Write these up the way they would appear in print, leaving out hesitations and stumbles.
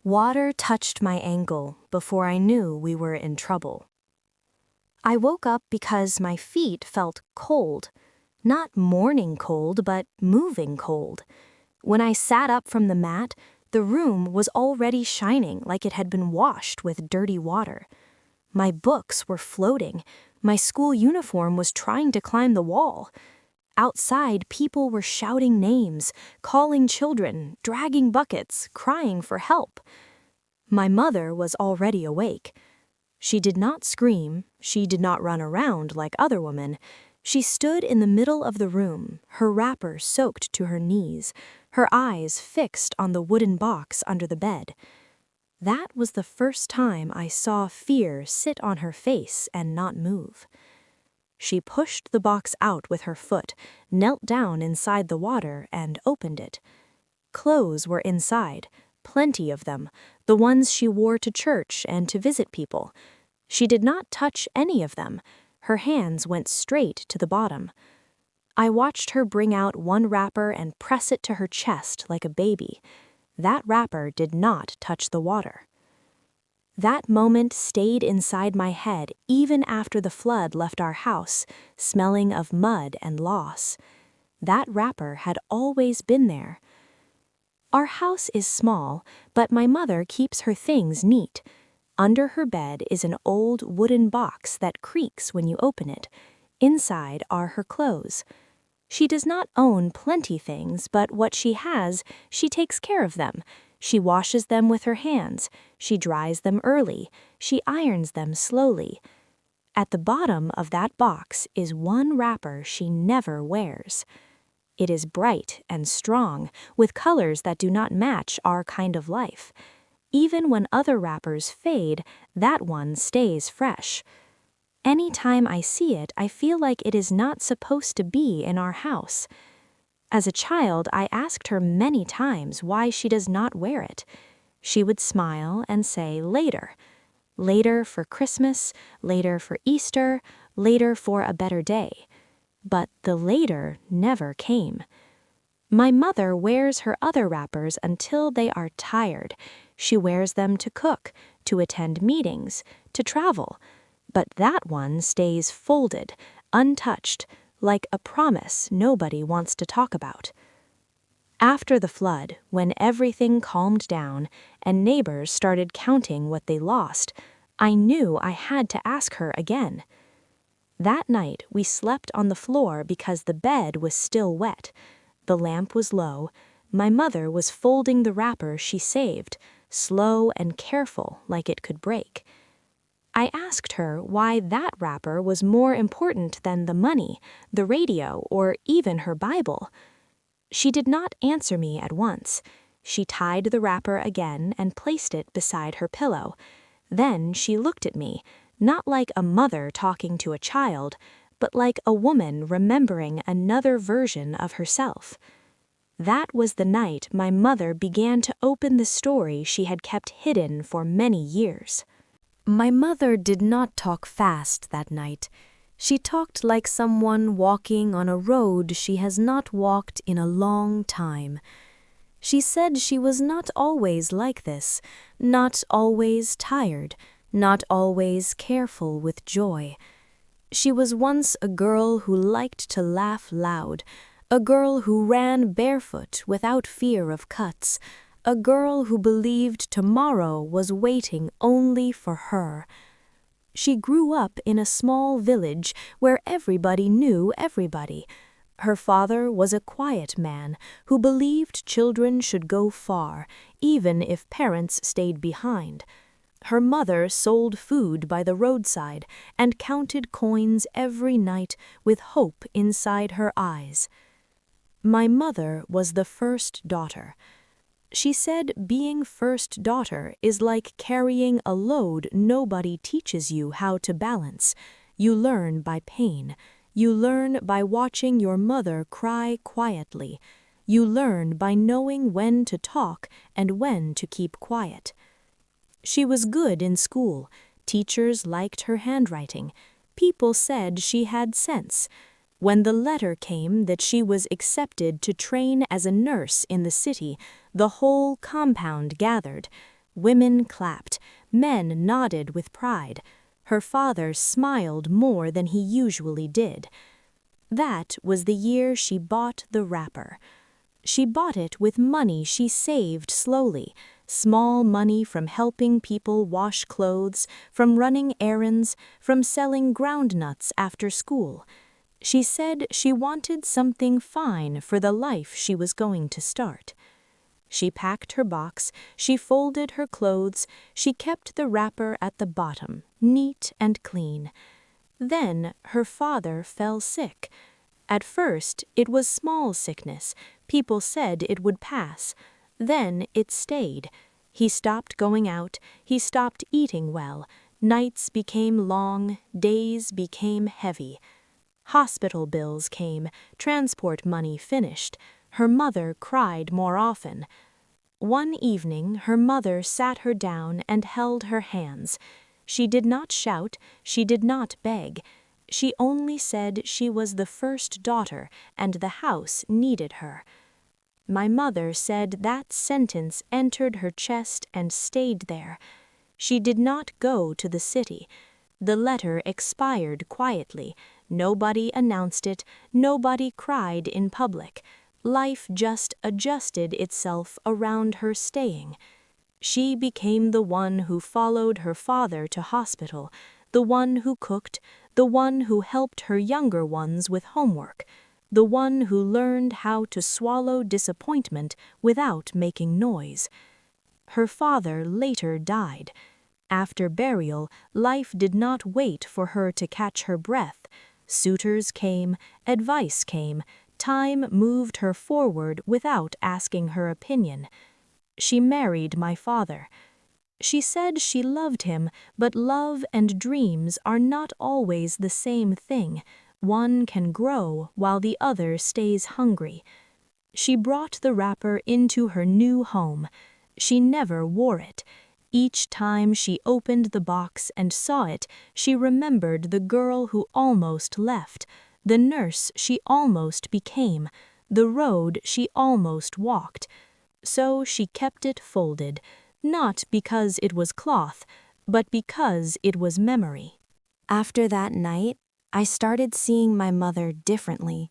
Water touched my ankle before I knew we were in trouble. I woke up because my feet felt cold. Not morning cold, but moving cold. When I sat up from the mat, the room was already shining like it had been washed with dirty water. My books were floating. My school uniform was trying to climb the wall. Outside, people were shouting names, calling children, dragging buckets, crying for help. My mother was already awake. She did not scream. She did not run around like other women. She stood in the middle of the room, her wrapper soaked to her knees, her eyes fixed on the wooden box under the bed. That was the first time I saw fear sit on her face and not move. She pushed the box out with her foot, knelt down inside the water, and opened it. Clothes were inside, plenty of them, the ones she wore to church and to visit people. She did not touch any of them. Her hands went straight to the bottom. I watched her bring out one wrapper and press it to her chest like a baby. That wrapper did not touch the water. That moment stayed inside my head even after the flood left our house, smelling of mud and loss. That wrapper had always been there. Our house is small, but my mother keeps her things neat. Under her bed is an old wooden box that creaks when you open it. Inside are her clothes. She does not own plenty things, but what she has, she takes care of them. She washes them with her hands. She dries them early. She irons them slowly. At the bottom of that box is one wrapper she never wears. It is bright and strong, with colors that do not match our kind of life. Even when other wrappers fade, that one stays fresh. Any time I see it, I feel like it is not supposed to be in our house. As a child, I asked her many times why she does not wear it. She would smile and say later. Later for Christmas, later for Easter, later for a better day. But the later never came. My mother wears her other wrappers until they are tired. She wears them to cook, to attend meetings, to travel. But that one stays folded, untouched, like a promise nobody wants to talk about. After the flood, when everything calmed down and neighbors started counting what they lost, I knew I had to ask her again. That night, we slept on the floor because the bed was still wet. The lamp was low. My mother was folding the wrapper she saved, slow and careful, like it could break. I asked her why that wrapper was more important than the money, the radio, or even her Bible. She did not answer me at once. She tied the wrapper again and placed it beside her pillow. Then she looked at me, not like a mother talking to a child, but like a woman remembering another version of herself. That was the night my mother began to open the story she had kept hidden for many years. My mother did not talk fast that night. She talked like someone walking on a road she has not walked in a long time. She said she was not always like this, not always tired, not always careful with joy. She was once a girl who liked to laugh loud, a girl who ran barefoot without fear of cuts, a girl who believed tomorrow was waiting only for her. She grew up in a small village where everybody knew everybody. Her father was a quiet man who believed children should go far, even if parents stayed behind. Her mother sold food by the roadside and counted coins every night with hope inside her eyes. My mother was the first daughter. She said being first daughter is like carrying a load nobody teaches you how to balance. You learn by pain. You learn by watching your mother cry quietly. You learn by knowing when to talk and when to keep quiet. She was good in school. Teachers liked her handwriting. People said she had sense. When the letter came that she was accepted to train as a nurse in the city, the whole compound gathered. Women clapped, men nodded with pride. Her father smiled more than he usually did. That was the year she bought the wrapper. She bought it with money she saved slowly, small money from helping people wash clothes, from running errands, from selling groundnuts after school. She said she wanted something fine for the life she was going to start. She packed her box, she folded her clothes, she kept the wrapper at the bottom, neat and clean. Then her father fell sick. At first, it was small sickness. People said it would pass. Then it stayed. He stopped going out, he stopped eating well. Nights became long, days became heavy. Hospital bills came, transport money finished. Her mother cried more often. One evening, her mother sat her down and held her hands. She did not shout, she did not beg. She only said she was the first daughter and the house needed her. My mother said that sentence entered her chest and stayed there. She did not go to the city. The letter expired quietly. Nobody announced it, nobody cried in public. Life just adjusted itself around her staying. She became the one who followed her father to hospital, the one who cooked, the one who helped her younger ones with homework, the one who learned how to swallow disappointment without making noise. Her father later died. After burial, life did not wait for her to catch her breath. Suitors came, advice came, time moved her forward without asking her opinion. She married my father. She said she loved him, but love and dreams are not always the same thing. One can grow while the other stays hungry. She brought the wrapper into her new home. She never wore it. Each time she opened the box and saw it, she remembered the girl who almost left, the nurse she almost became, the road she almost walked. So she kept it folded, not because it was cloth, but because it was memory. After that night, I started seeing my mother differently.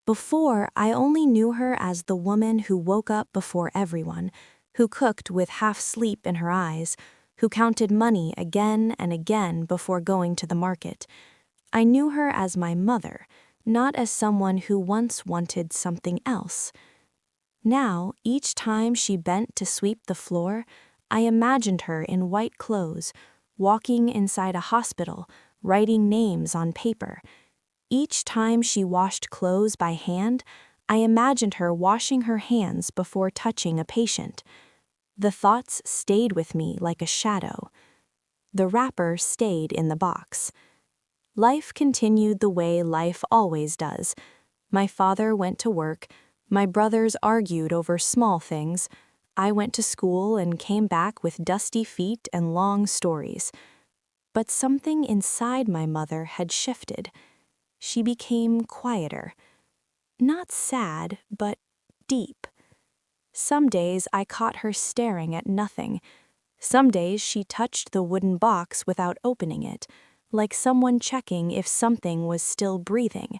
Before, I only knew her as the woman who woke up before everyone, who cooked with half sleep in her eyes, who counted money again and again before going to the market. I knew her as my mother, not as someone who once wanted something else. Now, each time she bent to sweep the floor, I imagined her in white clothes, walking inside a hospital, writing names on paper. Each time she washed clothes by hand, I imagined her washing her hands before touching a patient. The thoughts stayed with me like a shadow. The wrapper stayed in the box. Life continued the way life always does. My father went to work. My brothers argued over small things. I went to school and came back with dusty feet and long stories. But something inside my mother had shifted. She became quieter. Not sad, but deep. Some days I caught her staring at nothing. Some days she touched the wooden box without opening it, like someone checking if something was still breathing.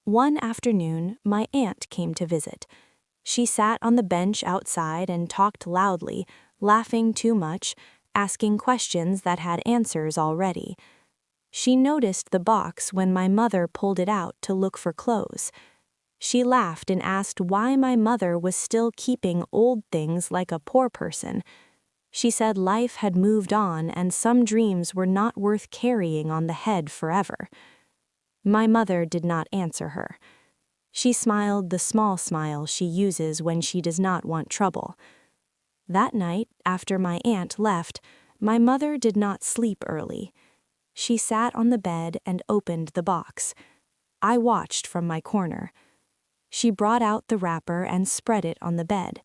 One afternoon, my aunt came to visit. She sat on the bench outside and talked loudly, laughing too much, asking questions that had answers already. She noticed the box when my mother pulled it out to look for clothes. She laughed and asked why my mother was still keeping old things like a poor person. She said life had moved on and some dreams were not worth carrying on the head forever. My mother did not answer her. She smiled the small smile she uses when she does not want trouble. That night, after my aunt left, my mother did not sleep early. She sat on the bed and opened the box. I watched from my corner. She brought out the wrapper and spread it on the bed.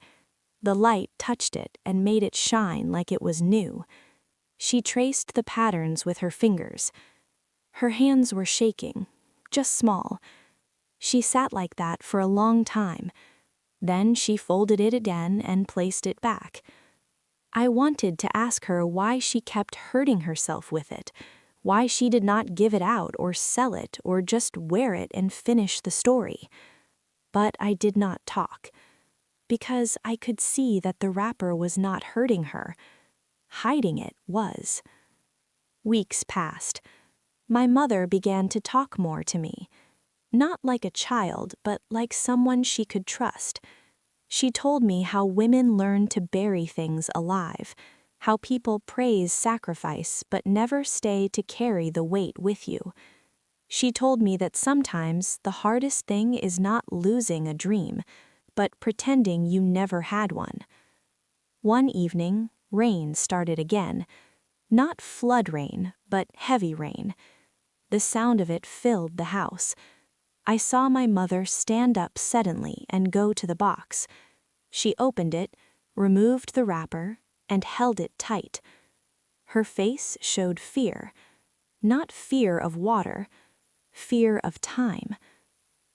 The light touched it and made it shine like it was new. She traced the patterns with her fingers. Her hands were shaking, just small. She sat like that for a long time. Then she folded it again and placed it back. I wanted to ask her why she kept hurting herself with it, why she did not give it out or sell it or just wear it and finish the story. But I did not talk, because I could see that the wrapper was not hurting her. Hiding it was. Weeks passed. My mother began to talk more to me. Not like a child, but like someone she could trust. She told me how women learn to bury things alive, how people praise sacrifice but never stay to carry the weight with you. She told me that sometimes the hardest thing is not losing a dream, but pretending you never had one. One evening, rain started again. Not flood rain, but heavy rain. The sound of it filled the house. I saw my mother stand up suddenly and go to the box. She opened it, removed the wrapper, and held it tight. Her face showed fear. Not fear of water, fear of time.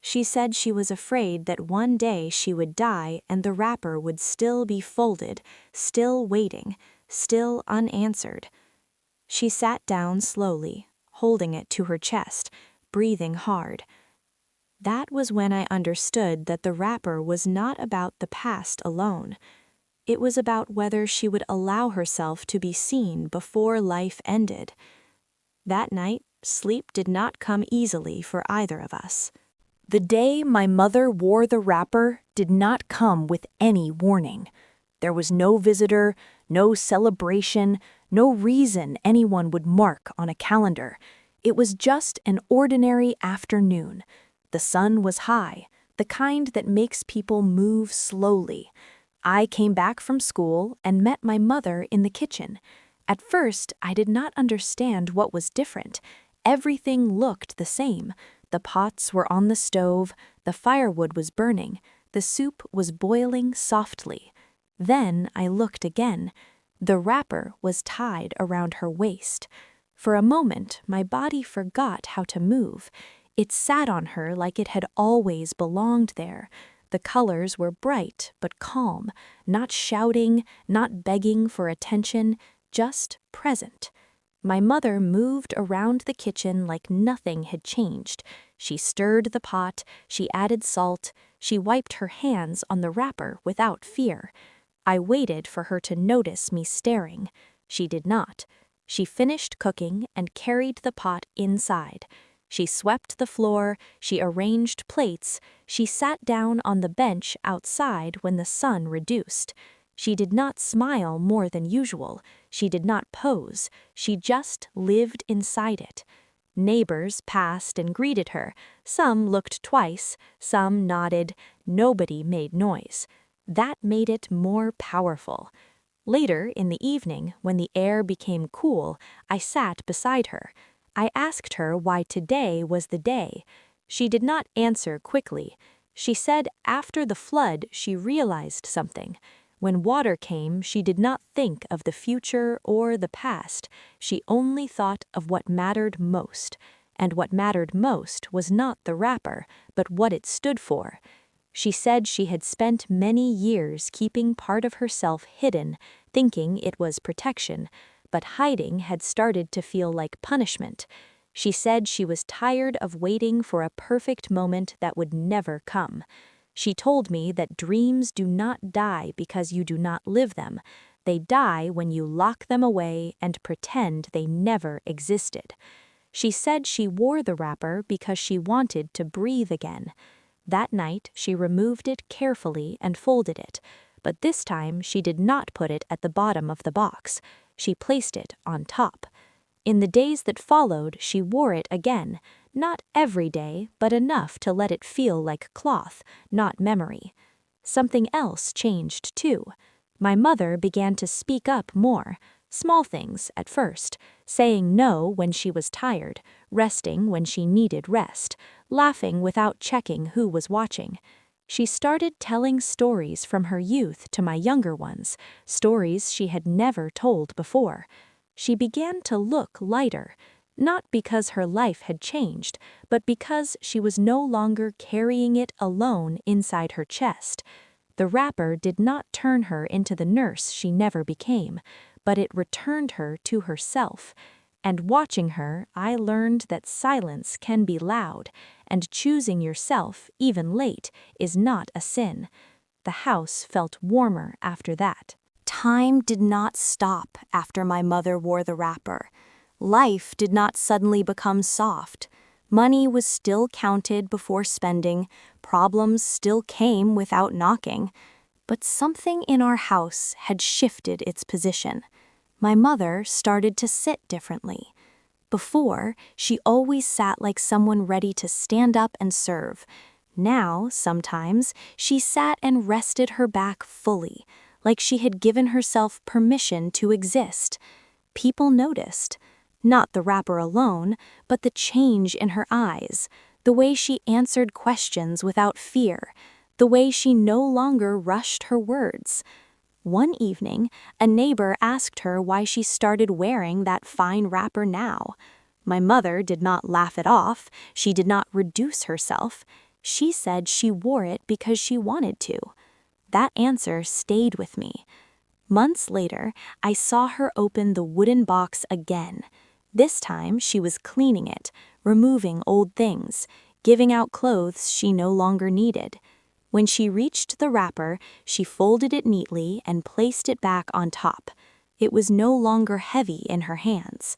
She said she was afraid that one day she would die and the wrapper would still be folded, still waiting, still unanswered. She sat down slowly, holding it to her chest, breathing hard. That was when I understood that the wrapper was not about the past alone. It was about whether she would allow herself to be seen before life ended. That night, sleep did not come easily for either of us. The day my mother wore the wrapper did not come with any warning. There was no visitor, no celebration, no reason anyone would mark on a calendar. It was just an ordinary afternoon. The sun was high, the kind that makes people move slowly. I came back from school and met my mother in the kitchen. At first, I did not understand what was different. Everything looked the same. The pots were on the stove, the firewood was burning, the soup was boiling softly. Then I looked again. The wrapper was tied around her waist. For a moment, my body forgot how to move. It sat on her like it had always belonged there. The colors were bright but calm, not shouting, not begging for attention, just present. My mother moved around the kitchen like nothing had changed. She stirred the pot, she added salt, she wiped her hands on the wrapper without fear. I waited for her to notice me staring. She did not. She finished cooking and carried the pot inside. She swept the floor, she arranged plates, she sat down on the bench outside when the sun reduced. She did not smile more than usual. She did not pose. She just lived inside it. Neighbors passed and greeted her. Some looked twice, some nodded. Nobody made noise. That made it more powerful. Later, in the evening, when the air became cool, I sat beside her. I asked her why today was the day. She did not answer quickly. She said after the flood she realized something. When water came, she did not think of the future or the past. She only thought of what mattered most. And what mattered most was not the wrapper, but what it stood for. She said she had spent many years keeping part of herself hidden, thinking it was protection, but hiding had started to feel like punishment. She said she was tired of waiting for a perfect moment that would never come. She told me that dreams do not die because you do not live them. They die when you lock them away and pretend they never existed. She said she wore the wrapper because she wanted to breathe again. That night, she removed it carefully and folded it, but this time she did not put it at the bottom of the box. She placed it on top. In the days that followed, she wore it again, not every day, but enough to let it feel like cloth, not memory. Something else changed too. My mother began to speak up more, small things at first, saying no when she was tired, resting when she needed rest, laughing without checking who was watching. She started telling stories from her youth to my younger ones, stories she had never told before. She began to look lighter, not because her life had changed, but because she was no longer carrying it alone inside her chest. The wrapper did not turn her into the nurse she never became, but it returned her to herself. And watching her, I learned that silence can be loud, and choosing yourself, even late, is not a sin. The house felt warmer after that. Time did not stop after my mother wore the wrapper. Life did not suddenly become soft. Money was still counted before spending, problems still came without knocking. But something in our house had shifted its position. My mother started to sit differently. Before, she always sat like someone ready to stand up and serve. Now, sometimes, she sat and rested her back fully, like she had given herself permission to exist. People noticed. Not the wrapper alone, but the change in her eyes, the way she answered questions without fear, the way she no longer rushed her words. One evening, a neighbor asked her why she started wearing that fine wrapper now. My mother did not laugh it off, she did not reduce herself. She said she wore it because she wanted to. That answer stayed with me. Months later, I saw her open the wooden box again. This time, she was cleaning it, removing old things, giving out clothes she no longer needed. When she reached the wrapper, she folded it neatly and placed it back on top. It was no longer heavy in her hands.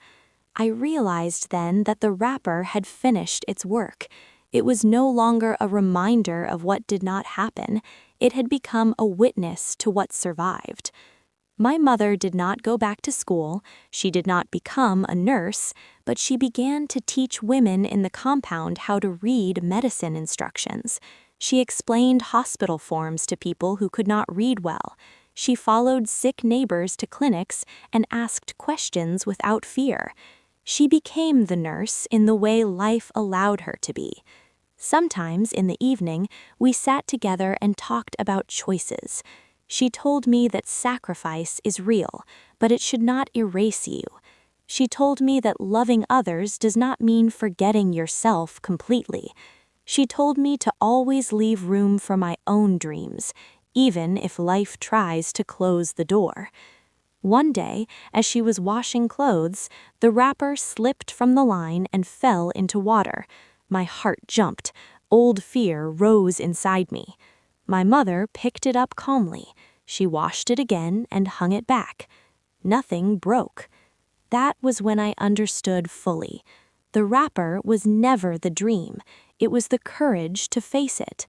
I realized then that the wrapper had finished its work. It was no longer a reminder of what did not happen. It had become a witness to what survived. My mother did not go back to school, she did not become a nurse, but she began to teach women in the compound how to read medicine instructions. She explained hospital forms to people who could not read well. She followed sick neighbors to clinics and asked questions without fear. She became the nurse in the way life allowed her to be. Sometimes in the evening, we sat together and talked about choices. She told me that sacrifice is real, but it should not erase you. She told me that loving others does not mean forgetting yourself completely. She told me to always leave room for my own dreams, even if life tries to close the door. One day, as she was washing clothes, the wrapper slipped from the line and fell into water. My heart jumped. Old fear rose inside me. My mother picked it up calmly. She washed it again and hung it back. Nothing broke. That was when I understood fully. The wrapper was never the dream. It was the courage to face it.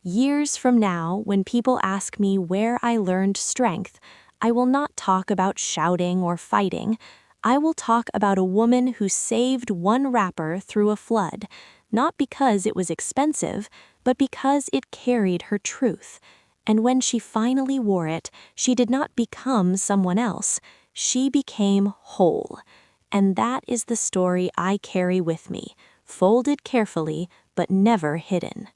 Years from now, when people ask me where I learned strength, I will not talk about shouting or fighting. I will talk about a woman who saved one wrapper through a flood, not because it was expensive, but because it carried her truth. And when she finally wore it, she did not become someone else. She became whole. And that is the story I carry with me, folded carefully, but never hidden.